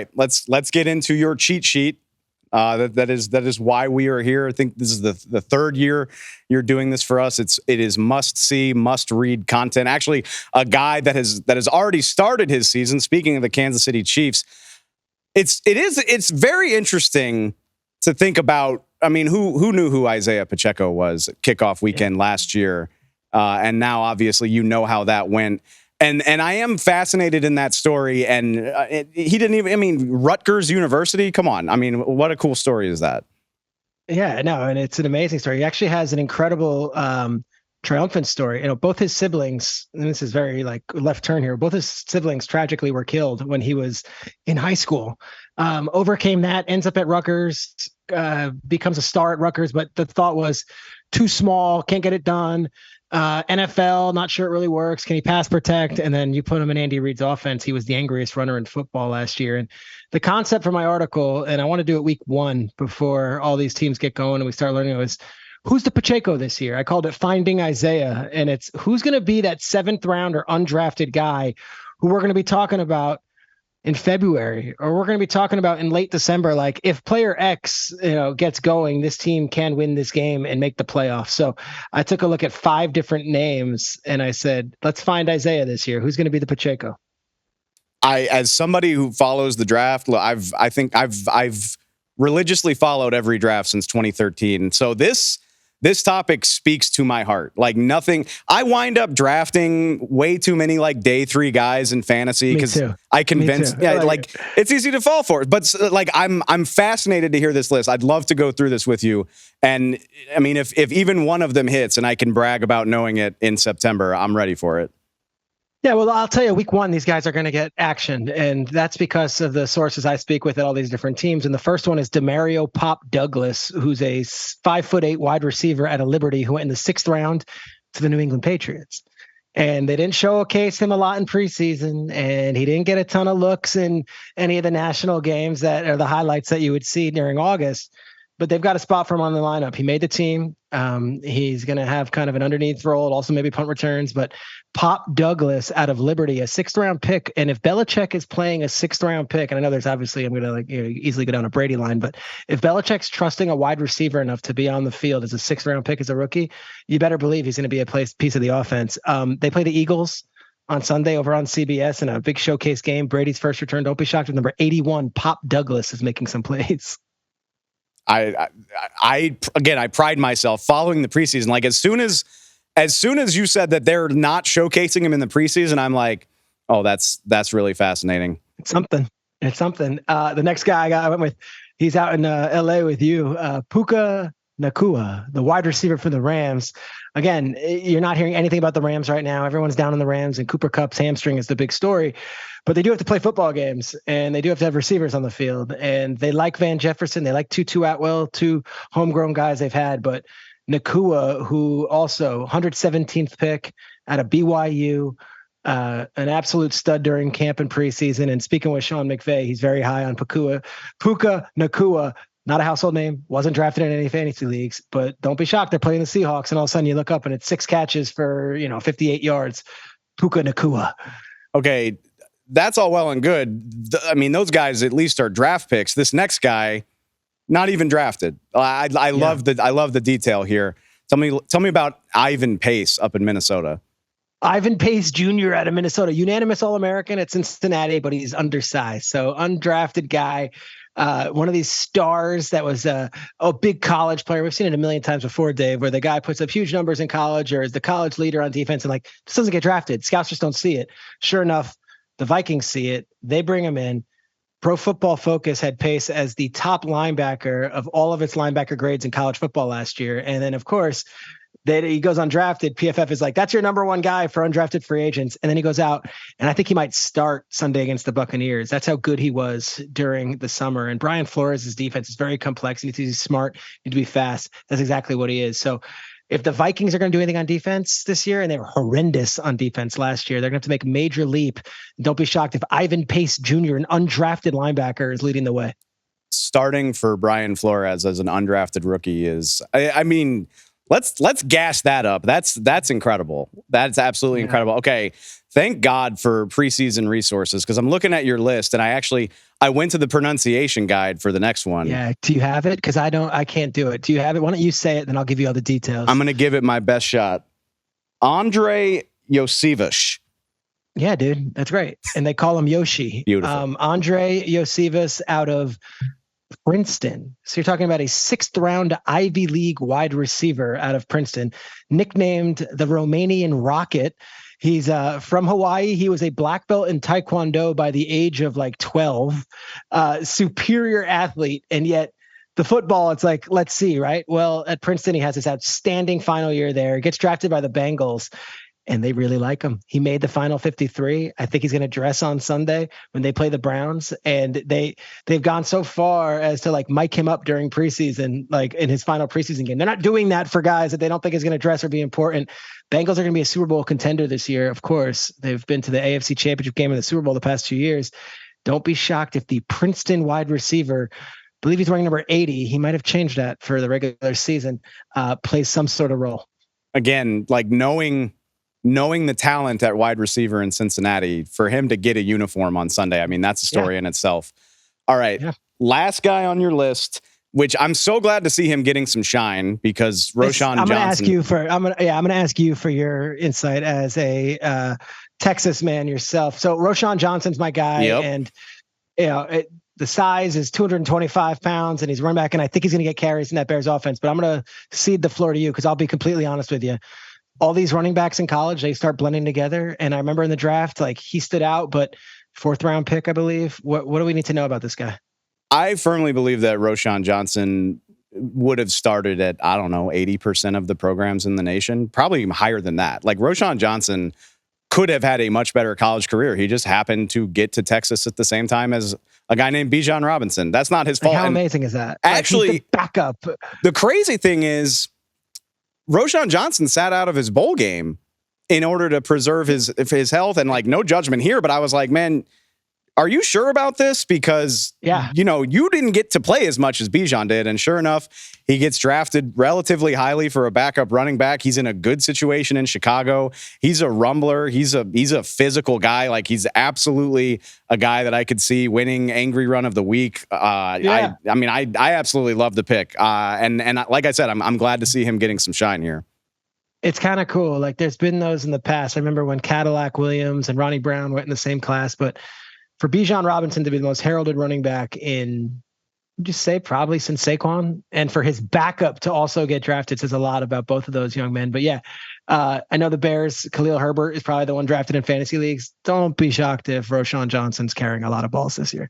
right, let's get into your cheat sheet. That is why we are here. I think this is the third year you're doing this for us. It is must see, must read content. Actually, a guy that has already started his season. Speaking of the Kansas City Chiefs, it's very interesting to think about. I mean, who knew who Isiah Pacheco was at kickoff weekend last year, and now obviously you know how that went. And I am fascinated in that story. And he didn't even, I mean, Rutgers University, come on. I mean, what a cool story is that? Yeah, no, and it's an amazing story. He actually has an incredible triumphant story. You know, both his siblings, and this is very like left turn here, both his siblings tragically were killed when he was in high school. Overcame that, ends up at Rutgers, becomes a star at Rutgers, but the thought was too small, can't get it done. NFL, not sure it really works. Can he pass protect? And then you put him in Andy Reid's offense. He was the angriest runner in football last year. And the concept for my article, and I want to do it week 1 before all these teams get going and we start learning, was who's the Pacheco this year? I called it Finding Isiah. And it's who's going to be that 7th round or undrafted guy who we're going to be talking about in February, or we're going to be talking about in late December. Like, if player X, gets going, this team can win this game and make the playoffs. So I took a look at 5 different names and I said, let's find Isiah this year. Who's going to be the Pacheco? As somebody who follows the draft, I've religiously followed every draft since 2013. So this topic speaks to my heart. Like nothing. I wind up drafting way too many like day 3 guys in fantasy because I convinced. Yeah, like it's easy to fall for it. But like I'm fascinated to hear this list. I'd love to go through this with you. And I mean, if even one of them hits and I can brag about knowing it in September, I'm ready for it. Yeah, well, I'll tell you, week 1, these guys are going to get action, and that's because of the sources I speak with at all these different teams. And the first one is Demario Pop Douglas, who's a 5'8" wide receiver out of Liberty who went in the 6th round to the New England Patriots. And they didn't showcase him a lot in preseason, and he didn't get a ton of looks in any of the national games that are the highlights that you would see during August. But they've got a spot for him on the lineup. He made the team. He's going to have kind of an underneath role, also maybe punt returns. But Pop Douglas out of Liberty, a 6th round pick. And if Belichick is playing a 6th round pick, and I know there's obviously, I'm going to easily go down a Brady line, but if Belichick's trusting a wide receiver enough to be on the field as a 6th round pick as a rookie, you better believe he's going to be a piece of the offense. They play the Eagles on Sunday over on CBS in a big showcase game. Brady's first return. Don't be shocked if number 81, Pop Douglas, is making some plays. I pride myself following the preseason. Like as soon as you said that they're not showcasing him in the preseason, I'm like, oh, that's really fascinating. It's something. The next guy I went with, he's out in LA with you, Puka Nacua, the wide receiver for the Rams. Again, you're not hearing anything about the Rams right now. Everyone's down on the Rams, and Cooper Kupp's hamstring is the big story. But they do have to play football games, and they do have to have receivers on the field. And they like Van Jefferson. They like Tutu Atwell, 2 homegrown guys they've had. But Nacua, who also 117th pick out of BYU, an absolute stud during camp and preseason. And speaking with Sean McVay, he's very high on Puka Nacua. Not a household name, wasn't drafted in any fantasy leagues, but don't be shocked. They're playing the Seahawks, and all of a sudden you look up and it's 6 catches for 58 yards. Puka Nacua. Okay, that's all well and good. I mean, those guys at least are draft picks. This next guy, not even drafted. I love the detail here. Tell me about Ivan Pace up in Minnesota. Ivan Pace Jr. out of Minnesota, unanimous All-American at Cincinnati, but he's undersized. So undrafted guy. One of these stars that was a big college player. We've seen it a million times before, Dave, where the guy puts up huge numbers in college or is the college leader on defense and just doesn't get drafted. Scouts just don't see it. Sure enough, the Vikings see it. They bring him in. Pro Football Focus had Pace as the top linebacker of all of its linebacker grades in college football last year. And then, of course, he goes undrafted. PFF is like, that's your number 1 guy for undrafted free agents. And then he goes out, and I think he might start Sunday against the Buccaneers. That's how good he was during the summer. And Brian Flores' defense is very complex. He's smart. He needs to be fast. That's exactly what he is. So if the Vikings are going to do anything on defense this year, and they were horrendous on defense last year, they're going to have to make a major leap. Don't be shocked if Ivan Pace Jr., an undrafted linebacker, is leading the way. Starting for Brian Flores as an undrafted rookie is, I mean, Let's gas that up. That's incredible. That's absolutely incredible. Okay, thank God for preseason resources, because I'm looking at your list and I went to the pronunciation guide for the next one. Yeah. Do you have it? Because I can't do it. Do you have it? Why don't you say it, then I'll give you all the details. I'm gonna give it my best shot. Andrei Losivas. Yeah, dude, that's great. And they call him Yoshi. Beautiful. Andrei Losivas out of Princeton. So you're talking about a 6th round Ivy League wide receiver out of Princeton, nicknamed the Romanian Rocket. He's from Hawaii. He was a black belt in Taekwondo by the age of like 12. Superior athlete. And yet the football, it's like, let's see, right? Well, at Princeton, he has this outstanding final year there. Gets drafted by the Bengals. And they really like him. He made the final 53. I think he's going to dress on Sunday when they play the Browns. And they've gone so far as to like mic him up during preseason, like in his final preseason game. They're not doing that for guys that they don't think is going to dress or be important. Bengals are going to be a Super Bowl contender this year. Of course, they've been to the AFC Championship game and the Super Bowl the past 2 years. Don't be shocked if the Princeton wide receiver, I believe he's wearing number 80. He might have changed that for the regular season, plays some sort of role. Again, like knowing the talent at wide receiver in Cincinnati, for him to get a uniform on Sunday, I mean, that's a story in itself. All right. Yeah. Last guy on your list, which I'm so glad to see him getting some shine, because Roschon Johnson. I'm going to ask you for your insight as a Texas man yourself. So Roschon Johnson's my guy. Yep. And the size is 225 pounds, and he's running back, and I think he's going to get carries in that Bears offense. But I'm going to cede the floor to you, because I'll be completely honest with you. All these running backs in college, they start blending together. And I remember in the draft, like, he stood out, but 4th round pick, I believe. What do we need to know about this guy? I firmly believe that Roschon Johnson would have started at, 80% of the programs in the nation, probably higher than that. Like, Roschon Johnson could have had a much better college career. He just happened to get to Texas at the same time as a guy named Bijan Robinson. That's not his fault. How amazing is that? Actually, he's the backup. The crazy thing is, Roschon Johnson sat out of his bowl game in order to preserve his health, and like, no judgment here, but I was like, man, are you sure about this? Because, you didn't get to play as much as Bijan did. And sure enough, he gets drafted relatively highly for a backup running back. He's in a good situation in Chicago. He's a rumbler. He's a physical guy. Like, he's absolutely a guy that I could see winning Angry Run of the Week. I absolutely love the pick. And like I said, I'm glad to see him getting some shine here. It's kind of cool. Like, there's been those in the past. I remember when Cadillac Williams and Ronnie Brown went in the same class, but for Bijan Robinson to be the most heralded running back in, just say probably since Saquon, and for his backup to also get drafted says a lot about both of those young men. But yeah, I know the Bears, Khalil Herbert is probably the one drafted in fantasy leagues. Don't be shocked if Roschon Johnson's carrying a lot of balls this year.